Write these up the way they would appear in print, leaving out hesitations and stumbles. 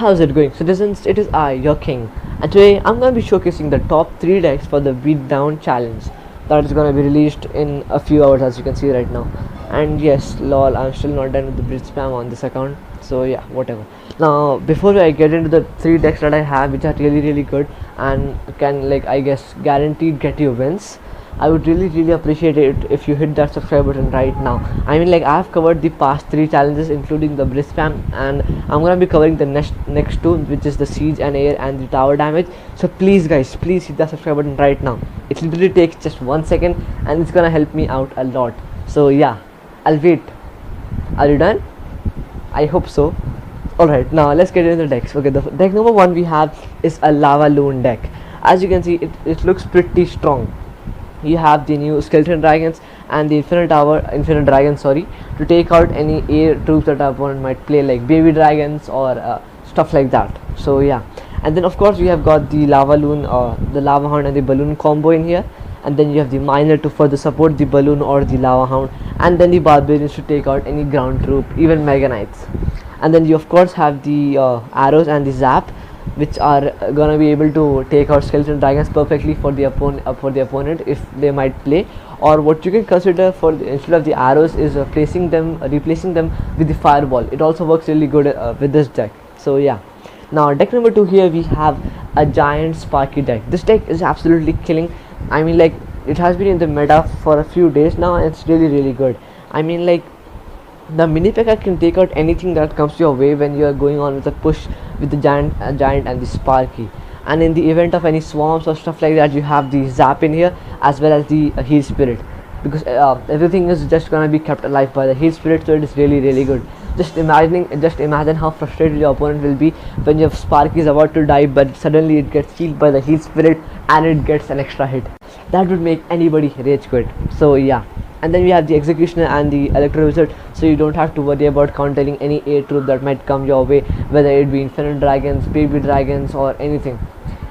How's it going, citizens? It is I, your king, and today I'm going to be showcasing the top 3 decks for the Beatdown challenge that is going to be released in a few hours, as you can see right now. And yes, lol, I'm still not done with the bridge spam on this account, so yeah, whatever. Now, before I get into the 3 decks that I have, which are really good and can, like, I guess, guaranteed get you wins, I would really appreciate it if you hit that subscribe button right now. I mean, like, I have covered the past 3 challenges, including the bridge spam, and I'm gonna be covering the next 2, which is the siege and air and the tower damage. So please guys, please hit that subscribe button right now. It literally takes just 1 second and it's gonna help me out a lot. So yeah, I'll wait. Are you done? I hope so. Alright, now let's get into the decks. Okay, the deck number 1 we have is a Lavaloon deck. As you can see, it looks pretty strong. You have the new skeleton dragons and the infinite dragon, to take out any air troops that our opponent might play, like baby dragons or stuff like that. So yeah, and then of course we have got the Lavaloon, the lava hound and the balloon combo in here, and then you have the miner to further support the balloon or the lava hound, and then the barbarians to take out any ground troop, even mega knights. And then you of course have the arrows and the zap, which are gonna be able to take out skeleton dragons perfectly for the opponent if they might play. Or what you can consider for instead of the arrows is replacing them with the fireball. It also works really good with this deck. So yeah, now deck number 2 here we have a giant Sparky deck. This deck is absolutely killing. I mean, like, it has been in the meta for a few days now and it's really good. I mean, like, the mini P.E.K.K.A can take out anything that comes your way when you are going on with a push with the giant and the Sparky. And in the event of any swarms or stuff like that, you have the zap in here as well as the heal spirit, because everything is just gonna be kept alive by the heal spirit. So it is really good. Just imagine how frustrated your opponent will be when your Sparky is about to die, but suddenly it gets healed by the heal spirit and it gets an extra hit. That would make anybody rage quit. So yeah. And then we have the executioner and the electro wizard, so you don't have to worry about countering any air troop that might come your way, whether it be infinite dragons, baby dragons, or anything.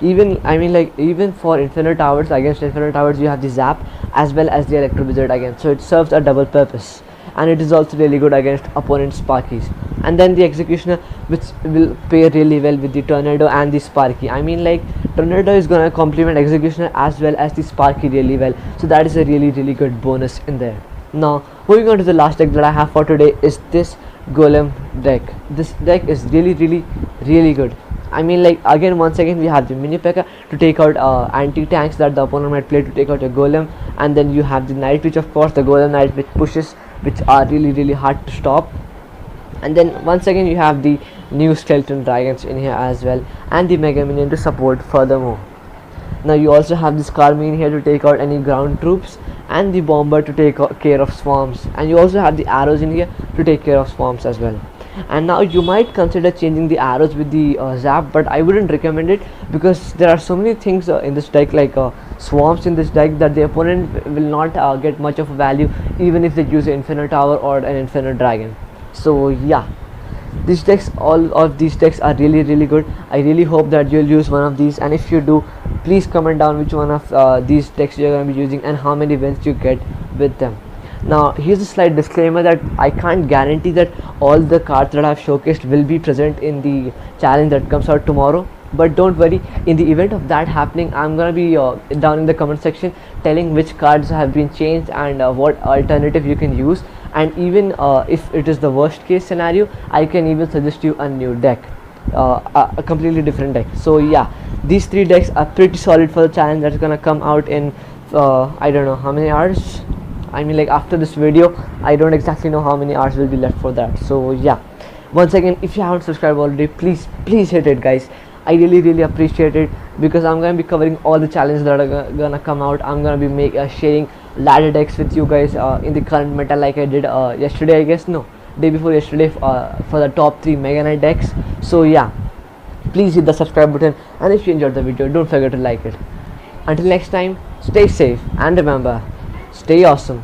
Even for infinite towers, against infinite towers you have the zap as well as the electro wizard again, so it serves a double purpose, and it is also really good against opponent Sparkies. And then the executioner, which will pair really well with the tornado and the Sparky. I mean, like, tornado is gonna complement executioner as well as the Sparky really well, so that is a really good bonus in there. Now moving on to the last deck that I have for today is this Golem deck. This deck is really good. I mean, like, again, once again we have the mini P.E.K.K.A to take out anti-tanks that the opponent might play to take out a Golem, and then you have the knight, which of course the Golem knight which pushes, which are really hard to stop. And then once again you have the new skeleton dragons in here as well, and the mega minion to support furthermore. Now you also have this Karmi in here to take out any ground troops, and the bomber to take care of swarms, and you also have the arrows in here to take care of swarms as well. And now you might consider changing the arrows with the zap, but I wouldn't recommend it, because there are so many things in this deck, like swarms in this deck, that the opponent will not get much of a value even if they use an infinite tower or an infinite dragon. So yeah, all of these decks are really good. I really hope that you'll use one of these, and if you do, please comment down which one of these decks you're going to be using and how many wins you get with them. Now here's a slight disclaimer that I can't guarantee that all the cards that I've showcased will be present in the challenge that comes out tomorrow, but don't worry, in the event of that happening, I'm gonna be down in the comment section telling which cards have been changed and what alternative you can use. And even if it is the worst case scenario, I can even suggest you a new deck, a completely different deck. So yeah, these 3 decks are pretty solid for the challenge that's gonna come out in I don't know how many hours. I mean, like, after this video I don't exactly know how many hours will be left for that. So yeah, once again, if you haven't subscribed already, please hit it, guys. I really appreciate it, because I'm gonna be covering all the challenges that are gonna come out. I'm gonna be sharing ladder decks with you guys in the current meta, like I did yesterday, I guess, no, day before yesterday, for the top 3 mega knight decks. So yeah, please hit the subscribe button, and if you enjoyed the video, don't forget to like it. Until next time, stay safe, and remember, stay awesome.